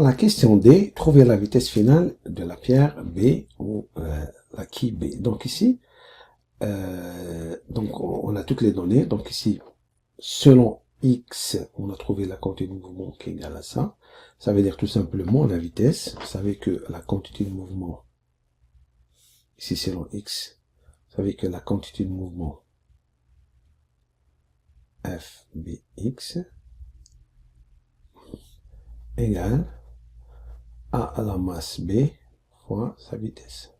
la question D, trouver la vitesse finale de la pierre B ou la quille B. Donc ici, donc on a toutes les données. Donc ici, selon X, on a trouvé la quantité de mouvement qui est égale à ça. Ça veut dire tout simplement la vitesse. Vous savez que la quantité de mouvement, ici selon X, vous savez que la quantité de mouvement FBX égale A à la masse B fois sa vitesse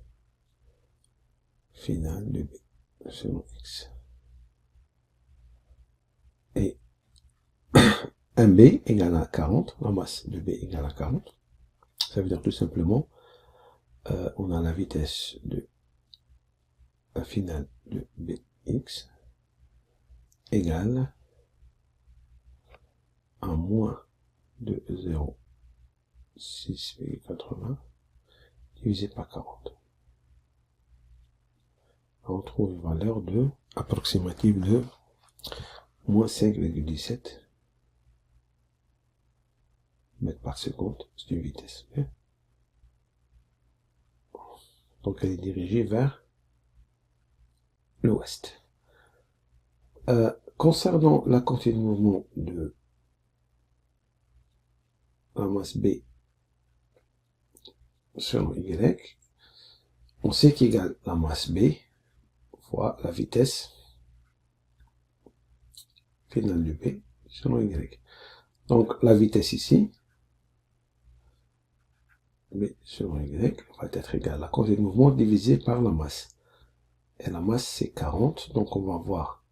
finale de B selon X. Et 1B égale à 40, la masse de B égale à 40. Ça veut dire tout simplement, on a la vitesse de la finale de BX égale à moins de 0,6,80 divisé par 40. On trouve une valeur de approximative de moins 5,17 mètres par seconde. C'est une vitesse. Donc elle est dirigée vers l'ouest. Concernant la quantité de mouvement de la masse B selon Y, on sait qu'égale la masse B fois la vitesse finale de B selon Y. Donc la vitesse ici, B selon Y, va être égale à la quantité de mouvement divisée par la masse. Et la masse c'est 40, donc on va avoir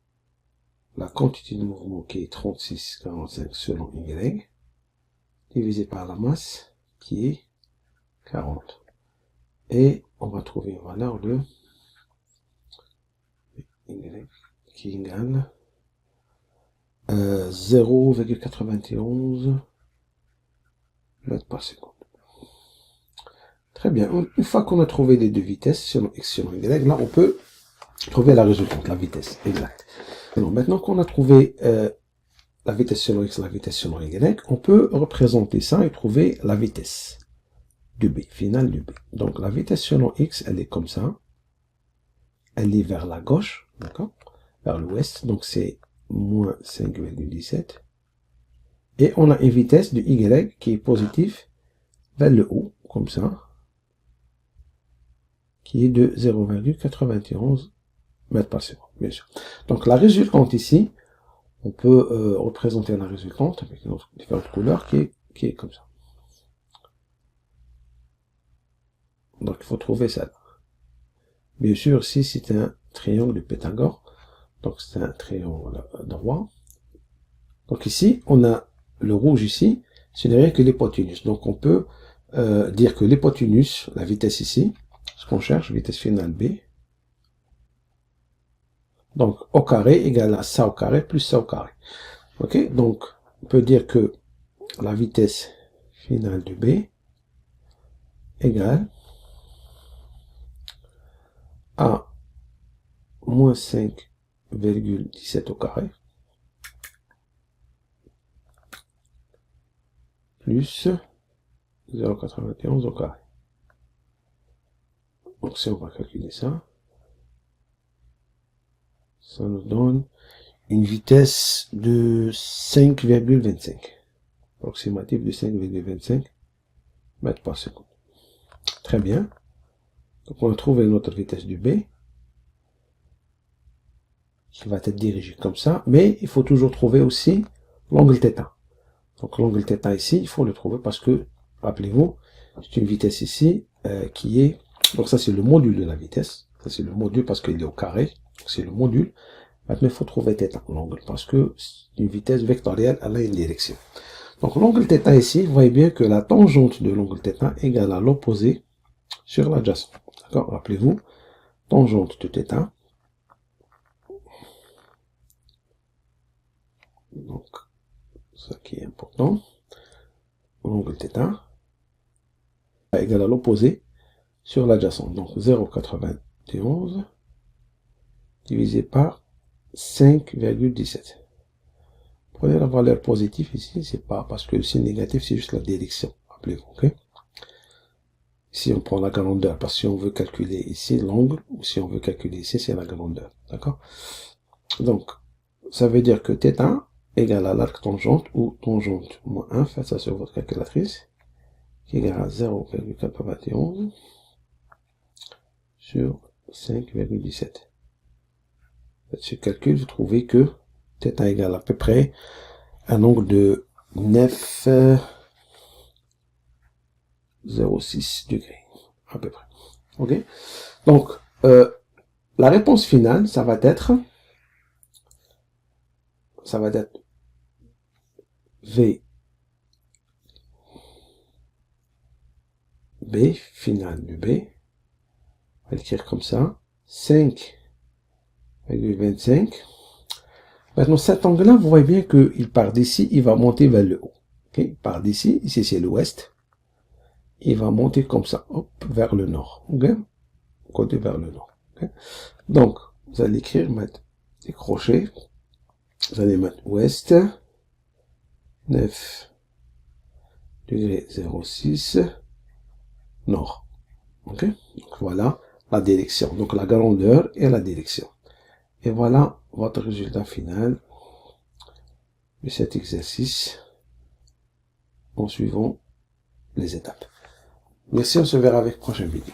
la quantité de mouvement qui est 36,45 selon Y, divisé par la masse qui est 40. Et on va trouver une valeur de Y qui égale 0,91 mètres par seconde. Très bien. Une fois qu'on a trouvé les deux vitesses selon X selon Y, là on peut trouver la résultante, la vitesse exacte. Alors, maintenant qu'on a trouvé la vitesse selon X, la vitesse selon Y, on peut représenter ça et trouver la vitesse de B, finale de B. Donc la vitesse selon X, elle est comme ça. Elle est vers la gauche, d'accord, vers l'ouest. Donc c'est moins 5,17. Et on a une vitesse de Y qui est positive vers le haut, comme ça, qui est de 0,91 mètres par seconde, bien sûr. Donc la résultante ici, on peut représenter la résultante avec différentes couleurs qui est comme ça. Donc il faut trouver ça. Bien sûr, si c'est un triangle de Pythagore, donc c'est un triangle droit. Donc ici, on a le rouge ici, ce n'est rien que l'hypoténuse. Donc on peut dire que l'hypoténuse, la vitesse ici, ce qu'on cherche, vitesse finale B, donc au carré égale à ça au carré plus ça au carré. Ok, donc on peut dire que la vitesse finale de B égale à moins 5,17 au carré plus 0,91 au carré. Donc si on va calculer ça, ça nous donne une vitesse de 5,25, approximative de 5,25 mètres par seconde. Très bien. Donc on a trouvé notre vitesse du B, qui va être dirigée comme ça, mais il faut toujours trouver aussi l'angle θ. Donc l'angle θ ici, il faut le trouver parce que, rappelez-vous, c'est une vitesse ici qui est... Donc ça c'est le module de la vitesse, ça c'est le module parce qu'il est au carré, c'est le module. Maintenant il faut trouver θ, l'angle, parce que c'est une vitesse vectorielle, elle a une direction. Donc l'angle θ ici, vous voyez bien que la tangente de l'angle θ égale à l'opposé sur l'adjacent. D'accord, rappelez-vous, tangente de θ. Donc, ça qui est important. L'angle θ égale à l'opposé sur l'adjacent. Donc 0,91 divisé par 5,17. Prenez la valeur positive ici, c'est pas parce que le signe négatif, c'est juste la direction. rappelez-vous, ok? Si on prend la grandeur, parce que si on veut calculer ici l'angle, ou si on veut calculer ici, c'est la grandeur, d'accord? Donc, ça veut dire que θ égale à l'arc tangente, ou tangente moins 1, faites ça sur votre calculatrice, qui égale à 0,91 sur 5,17. Faites ce calcul, vous trouvez que θ égale à peu près un angle de 9,06 degrés, à peu près. Ok? Donc, la réponse finale, ça va être V, B, finale de B, on va l'écrire comme ça, 5,25. Maintenant, cet angle-là, vous voyez bien qu'il part d'ici, il va monter vers le haut. Okay? Il part d'ici, ici c'est l'ouest, il va monter comme ça, hop, vers le nord. Okay? Côté vers le nord. Okay? Donc, vous allez écrire, mettre des crochets, vous allez mettre ouest, 9,06 nord. Ok? Donc voilà la direction. Donc la grandeur et la direction. Et voilà votre résultat final de cet exercice en suivant les étapes. Merci, on se verra avec prochaine vidéo.